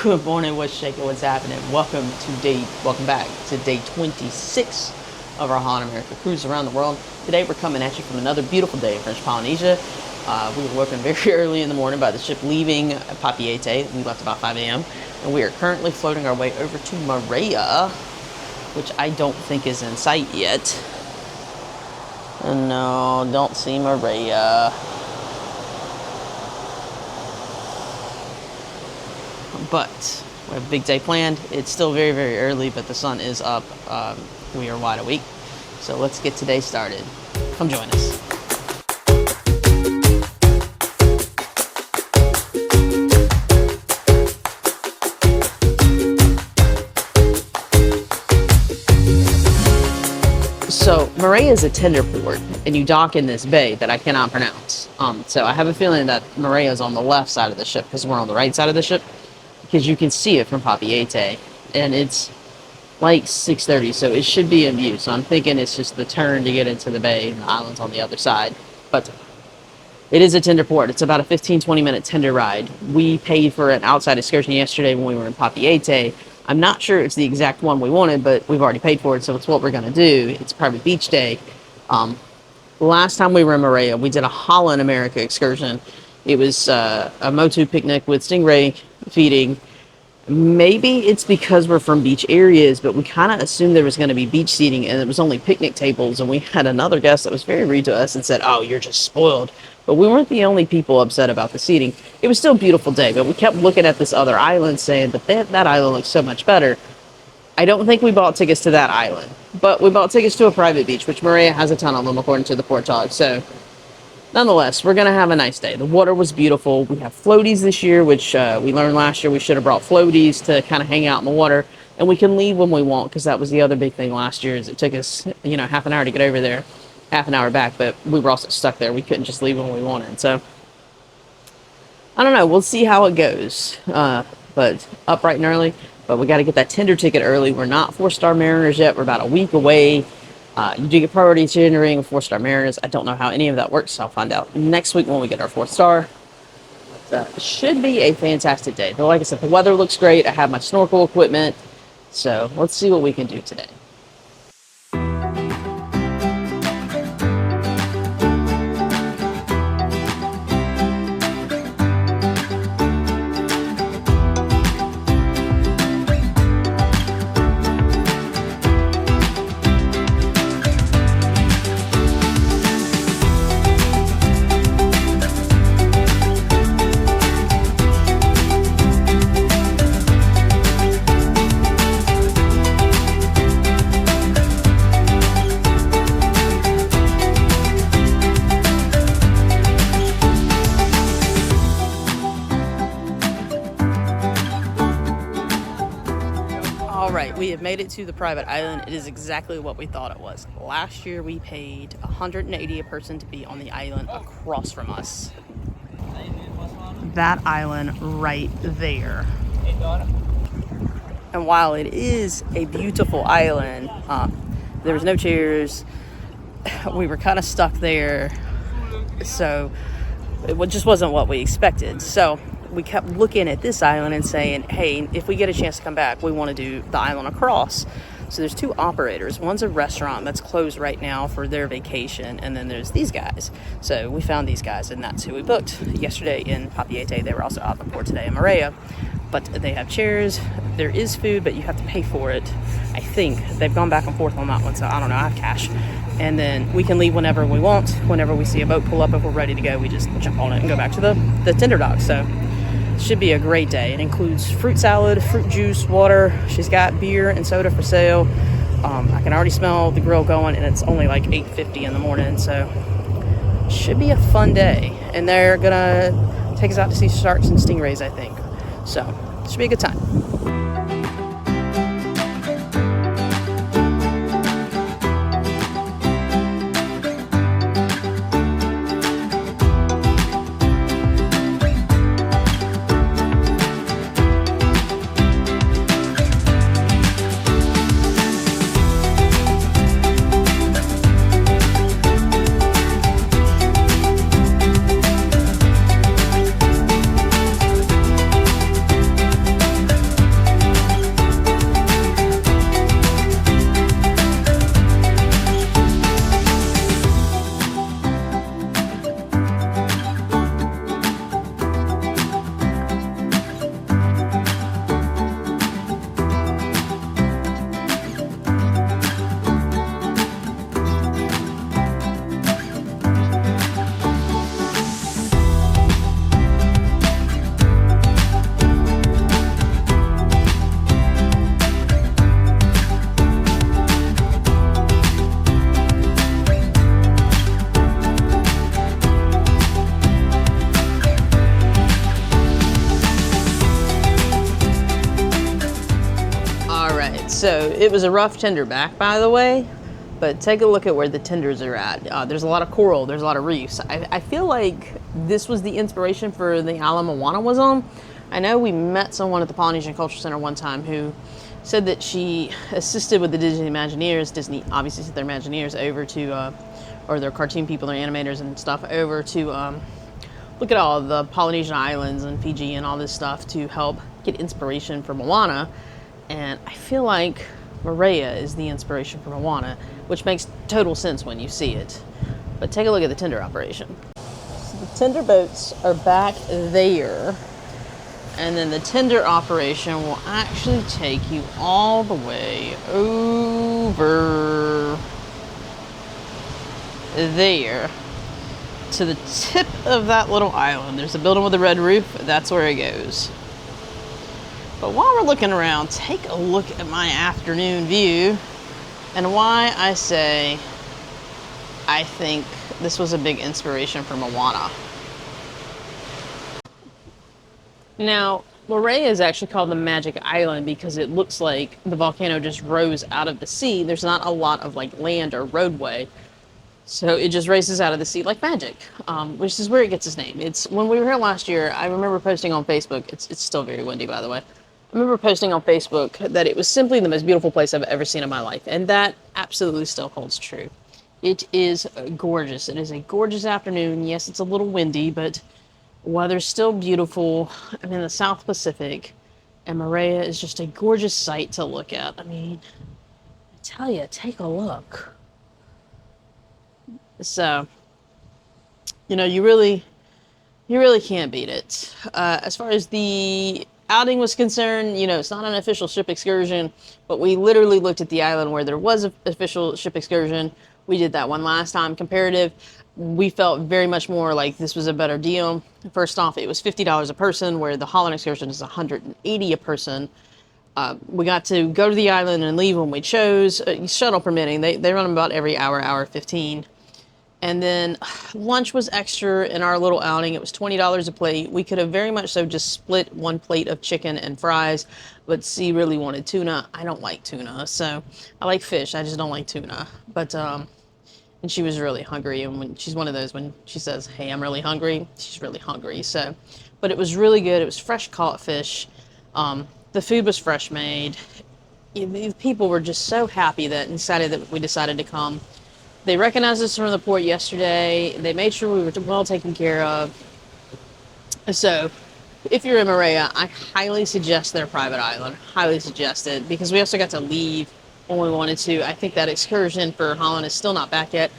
Good morning, what's shaking, what's happening? Welcome back to day 26 of our Holland America cruise around the world. Today we're coming at you from another beautiful day in French Polynesia. We were woken very early in the morning by the ship leaving Papeete. We left about 5 a.m. and we are currently floating our way over to Moorea, which I don't think is in sight yet. No, don't see Moorea. But we have a big day planned. It's still very, very early, but the sun is up. We are wide awake. So let's get today started. Come join us. So Moorea is a tender port, and you dock in this bay that I cannot pronounce. So I have a feeling that Moorea is on the left side of the ship because we're on the right side of the ship, because you can see it from Papeete, and it's like 6:30, so it should be in view. So I'm thinking it's just the turn to get into the bay, and the island's on the other side. But it is a tender port. It's about a 15-20 minute tender ride. We paid for an outside excursion yesterday when we were in Papeete. I'm not sure it's the exact one we wanted, but we've already paid for it, so it's what we're going to do. It's private beach day. Last time we were in Moorea, we did a Holland America excursion. It was a Motu picnic with stingray feeding. Maybe it's because we're from beach areas, but we kind of assumed there was going to be beach seating, and it was only picnic tables. And we had another guest that was very rude to us and said, "Oh, you're just spoiled." But we weren't the only people upset about the seating. It was still a beautiful day, but we kept looking at this other island saying, but that island looks so much better. I don't think we bought tickets to that island, but we bought tickets to a private beach, which Moorea has a ton of them according to the port talk. So nonetheless, we're going to have a nice day. The water was beautiful. We have floaties this year, which we learned last year we should have brought floaties to kind of hang out in the water. And we can leave when we want, because that was the other big thing last year, is it took us, half an hour to get over there, half an hour back, but we were also stuck there. We couldn't just leave when we wanted. So I don't know. We'll see how it goes. But up bright and early. But we got to get that tender ticket early. We're not 4-star mariners yet. We're about a week away. You do get priority tendering with 4-star mariners. I don't know how any of that works, so I'll find out next week when we get our 4th star. It should be a fantastic day. But like I said, the weather looks great. I have my snorkel equipment. So let's see what we can do today. Alright, we have made it to the private island. It is exactly what we thought it was. Last year we paid $180 a person to be on the island across from us. That island right there. And while it is a beautiful island, there was no chairs. We were kind of stuck there. So it just wasn't what we expected. So we kept looking at this island and saying, hey, if we get a chance to come back, we want to do the island across. So there's 2 operators. One's a restaurant that's closed right now for their vacation, and then there's these guys. So we found these guys, and that's who we booked yesterday in Papeete. They were also out in the port today in Moorea. But they have chairs. There is food, but you have to pay for it. I think they've gone back and forth on that one, so I don't know. I have cash. And then we can leave whenever we want. Whenever we see a boat pull up, if we're ready to go, we just jump on it and go back to the tender dock. So should be a great day. It includes fruit salad, fruit juice, water. She's got beer and soda for sale. I can already smell the grill going, and it's only like 8:50 in the morning, so should be a fun day. And they're gonna take us out to see sharks and stingrays, I think. So should be a good time. So it was a rough tender back, by the way, but take a look at where the tenders are at. There's a lot of coral, there's a lot of reefs. I feel like this was the inspiration for the island Moana was on. I know we met someone at the Polynesian Culture Center one time who said that she assisted with the Disney Imagineers. Disney obviously sent their Imagineers over to, or their cartoon people, their animators and stuff, over to look at all the Polynesian islands and Fiji and all this stuff to help get inspiration for Moana. And I feel like Moorea is the inspiration for Moana, which makes total sense when you see it. But take a look at the tender operation. So the tender boats are back there. And then the tender operation will actually take you all the way over there to the tip of that little island. There's a building with a red roof. That's where it goes. But while we're looking around, take a look at my afternoon view and why I say I think this was a big inspiration for Moana. Now, Moorea is actually called the Magic Island because it looks like the volcano just rose out of the sea. There's not a lot of like land or roadway. So it just races out of the sea like magic, which is where it gets its name. It's when we were here last year, I remember posting on Facebook, it's still very windy, by the way. I remember posting on Facebook that it was simply the most beautiful place I've ever seen in my life. And that absolutely still holds true. It is gorgeous. It is a gorgeous afternoon. Yes, it's a little windy, but weather's still beautiful. I'm in the South Pacific, and Moorea is just a gorgeous sight to look at. I mean, I tell you, take a look. So, you know, you really can't beat it. As far as the outing was concerned, you know, it's not an official ship excursion, but we literally looked at the island where there was an official ship excursion. We did that one last time, comparative. We felt very much more like this was a better deal. First off, it was $50 a person, where the Holland excursion is $180 a person. We got to go to the island and leave when we chose, shuttle permitting. They run them about every hour 15. And then lunch was extra in our little outing. It was $20 a plate. We could have very much so just split one plate of chicken and fries, but C really wanted tuna. I don't like tuna, so I like fish. I just don't like tuna. But and she was really hungry, and when she's one of those, when she says, hey, I'm really hungry, she's really hungry. So, but it was really good. It was fresh caught fish. The food was fresh made. The people were just so happy that we decided to come. They recognized us from the port yesterday. They made sure we were well taken care of. So if you're in Moorea, I highly suggest their private island. Highly suggest it, because we also got to leave when we wanted to. I think that excursion for Holland is still not back yet,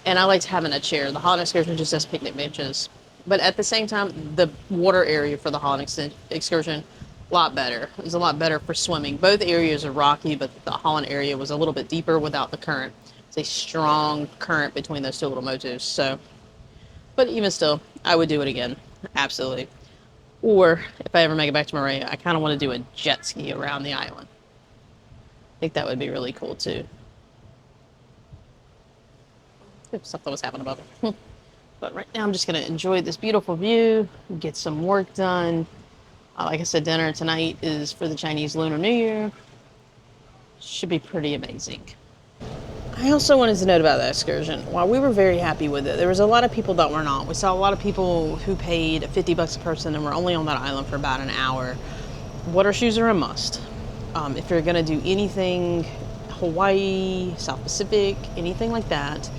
and I liked having a chair. The Holland excursion just has picnic benches, but at the same time, the water area for the Holland excursion, a lot better. It was a lot better for swimming. Both areas are rocky, but the Holland area was a little bit deeper without the current. It's a strong current between those two little Motus. So, but even still, I would do it again. Absolutely. Or if I ever make it back to Moorea, I kind of want to do a jet ski around the island. I think that would be really cool too. If something was happening above it. But right now I'm just going to enjoy this beautiful view, get some work done. Like I said, dinner tonight is for the Chinese Lunar New Year. Should be pretty amazing. I also wanted to note about that excursion. While we were very happy with it, there was a lot of people that were not. We saw a lot of people who paid $50 a person and were only on that island for about an hour. Water shoes are a must. If you're going to do anything, Hawaii, South Pacific, anything like that,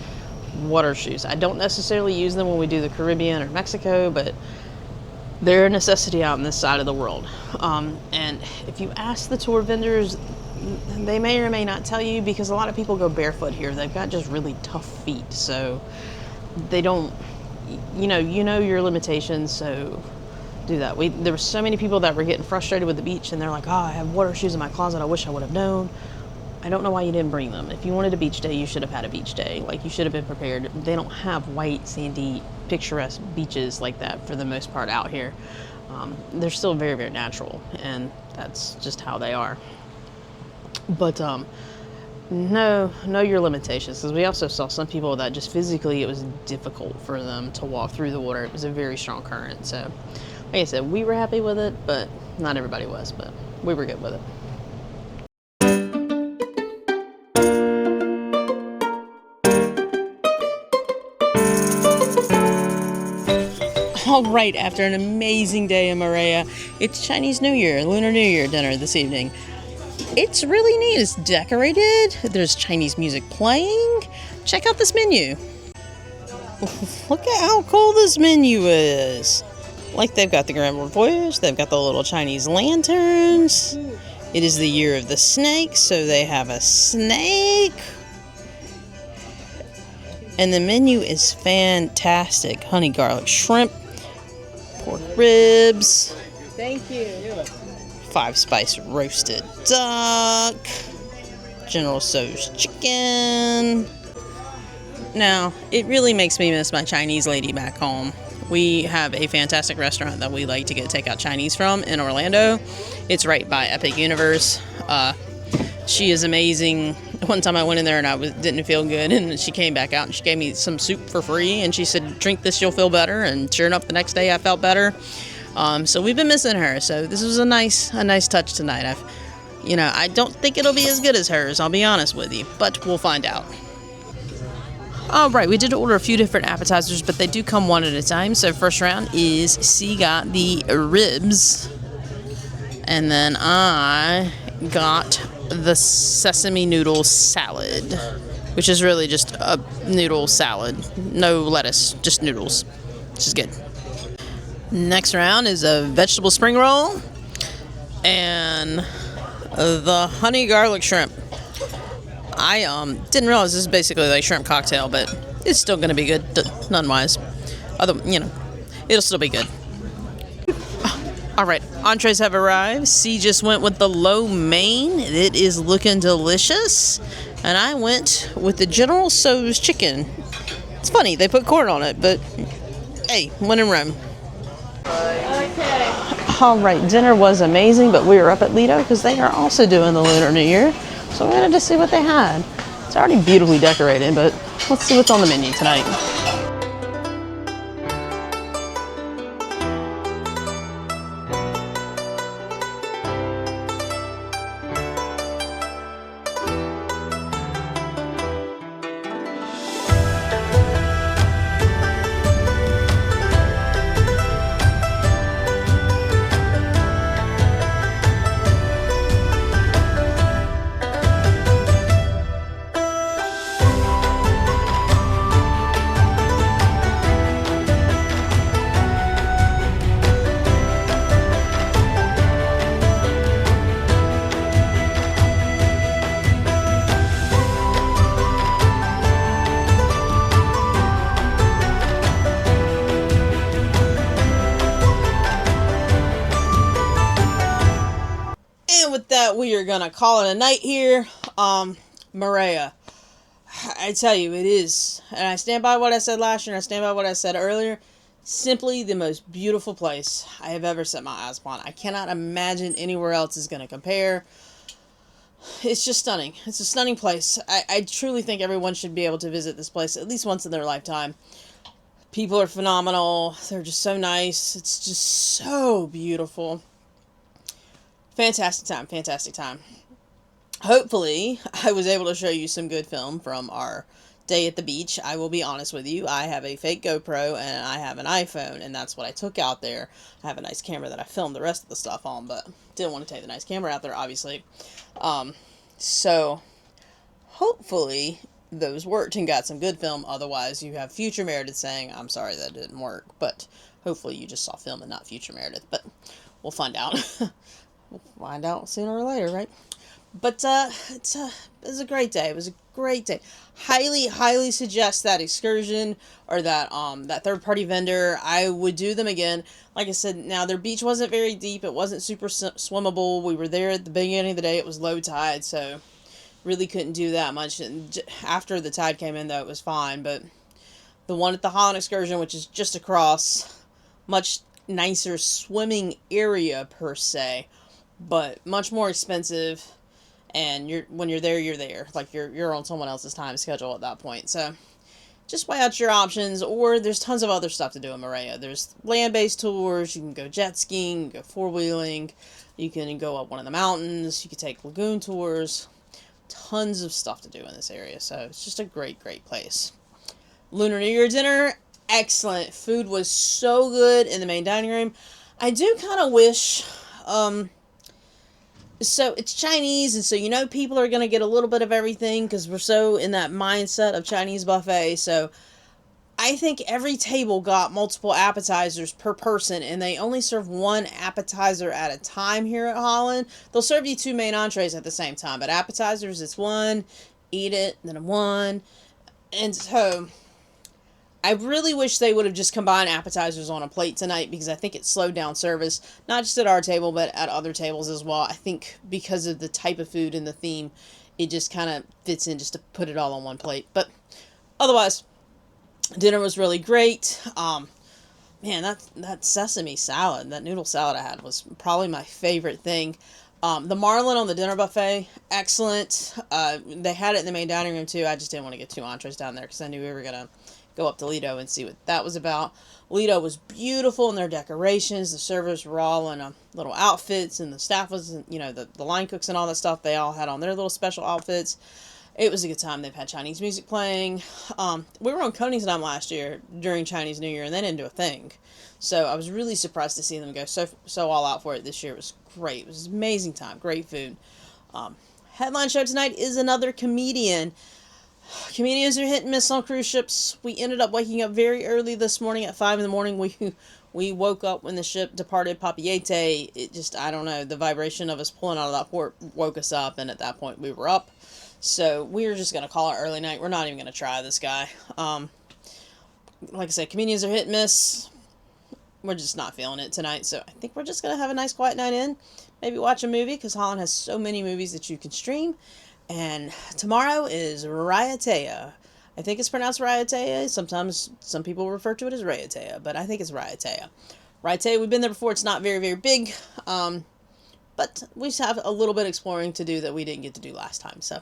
water shoes. I don't necessarily use them when we do the Caribbean or Mexico, but they're a necessity out in this side of the world. And if you ask the tour vendors, they may or may not tell you, because a lot of people go barefoot here. They've got just really tough feet, so they don't, you know your limitations, so do that. There were so many people that were getting frustrated with the beach, and they're like, oh, I have water shoes in my closet, I wish I would have known. I don't know why you didn't bring them. If you wanted a beach day, you should have had a beach day. Like, you should have been prepared. They don't have white, sandy, picturesque beaches like that for the most part out here. They're still very, very natural, and that's just how they are. But know your limitations, because we also saw some people that just physically it was difficult for them to walk through the water. It was a very strong current. So like I said, we were happy with it, but not everybody was, but we were good with it. All right, after an amazing day in Moorea, it's Chinese New Year, Lunar New Year dinner this evening. It's really neat. It's decorated. There's Chinese music playing. Check out this menu. Look at how cool this menu is. Like, they've got the Grand Voyage. They've got the little Chinese lanterns. It is the year of the snake, so they have a snake. And the menu is fantastic. Honey garlic shrimp, pork ribs. Thank you. 5-spice roasted duck, General Tso's chicken. Now, it really makes me miss my Chinese lady back home. We have a fantastic restaurant that we like to get takeout Chinese from in Orlando. It's right by Epic Universe. She is amazing. One time I went in there and I didn't feel good, and she came back out and she gave me some soup for free, and she said, "Drink this, you'll feel better." And sure enough, the next day I felt better. So we've been missing her. So this was a nice touch tonight. I don't think it'll be as good as hers, I'll be honest with you, but we'll find out. All right, we did order a few different appetizers, but they do come one at a time. So first round is C got the ribs, and then I got the sesame noodle salad, which is really just a noodle salad. No lettuce, just noodles, which is good. Next round is a vegetable spring roll and the honey garlic shrimp. I didn't realize this is basically like shrimp cocktail, but it's still going to be good, none-wise. It'll still be good. All right, entrees have arrived. C just went with the lo mein. It is looking delicious. And I went with the General Tso's chicken. It's funny, they put corn on it, but hey, when in Rome. All right, dinner was amazing, but we were up at Lido because they are also doing the Lunar New Year. So we wanted to see what they had. It's already beautifully decorated, but let's see what's on the menu tonight. With that, we are gonna call it a night here. Moorea, I tell you, it is, and I stand by what I said last year, and I stand by what I said earlier, simply the most beautiful place I have ever set my eyes upon. I cannot imagine anywhere else is gonna compare. It's just stunning. It's a stunning place. I truly think everyone should be able to visit this place at least once in their lifetime. People are phenomenal. They're just so nice. It's just so beautiful. Fantastic time, fantastic time. Hopefully, I was able to show you some good film from our day at the beach. I will be honest with you, I have a fake GoPro and I have an iPhone, and that's what I took out there. I have a nice camera that I filmed the rest of the stuff on, but didn't want to take the nice camera out there, obviously. So, hopefully, those worked and got some good film. Otherwise, you have future Meredith saying, "I'm sorry that didn't work," but hopefully you just saw film and not future Meredith, but we'll find out. We'll find out sooner or later, right? But it was a great day. It was a great day. Highly suggest that excursion or that third-party vendor. I would do them again. Like I said, now their beach wasn't very deep. It wasn't super swimmable. We were there at the beginning of the day. It was low tide, so really couldn't do that much. And after the tide came in, though, it was fine. But the one at the Holland excursion, which is just across, much nicer swimming area per se, but much more expensive, and when you're there. Like, you're on someone else's time schedule at that point. So just weigh out your options, or there's tons of other stuff to do in Moorea. There's land-based tours, you can go jet skiing, go four-wheeling, you can go up one of the mountains, you can take lagoon tours, tons of stuff to do in this area. So it's just a great place. Lunar New Year dinner excellent. Food was so good in the main dining room. I do kind of wish, so it's Chinese, and so people are going to get a little bit of everything because we're so in that mindset of Chinese buffet. So I think every table got multiple appetizers per person, and they only serve one appetizer at a time here at Holland. They'll serve you two main entrees at the same time, but appetizers, it's one, eat it, then one. And so I really wish they would have just combined appetizers on a plate tonight, because I think it slowed down service, not just at our table, but at other tables as well. I think because of the type of food and the theme, it just kind of fits in just to put it all on one plate. But otherwise, dinner was really great. Man, that sesame salad, that noodle salad I had was probably my favorite thing. The marlin on the dinner buffet, excellent. They had it in the main dining room too. I just didn't want to get two entrees down there because I knew we were gonna go up to Lido and see what that was about. Lido was beautiful in their decorations. The servers were all in little outfits, and the staff was, the line cooks and all that stuff. They all had on their little special outfits. It was a good time. They've had Chinese music playing. We were on Koningsdam last year during Chinese New Year, and they didn't do a thing. So I was really surprised to see them go so all out for it this year. It was great. It was an amazing time. Great food. Headline show tonight is another comedian. Comedians are hit and miss on cruise ships. We ended up waking up very early this morning at 5 in the morning. We woke up when the ship departed Papeete. It just, I don't know, the vibration of us pulling out of that port woke us up, and at that point we were up. So we're just going to call it early night. We're not even going to try this guy. Like I said, comedians are hit and miss. We're just not feeling it tonight. So I think we're just going to have a nice quiet night in. Maybe watch a movie, because Holland has so many movies that you can stream. And tomorrow is Raiatea. I think it's pronounced Raiatea. Sometimes some people refer to it as Raiatea, but I think it's Raiatea. Raiatea, we've been there before. It's not very, very big. But we just have a little bit of exploring to do that we didn't get to do last time. So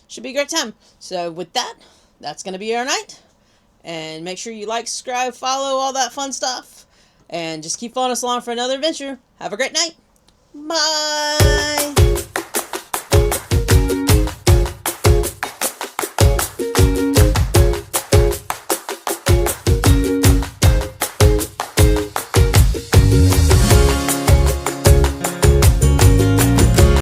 should be a great time. So with that, that's going to be our night. And make sure you like, subscribe, follow, all that fun stuff. And just keep following us along for another adventure. Have a great night. Bye.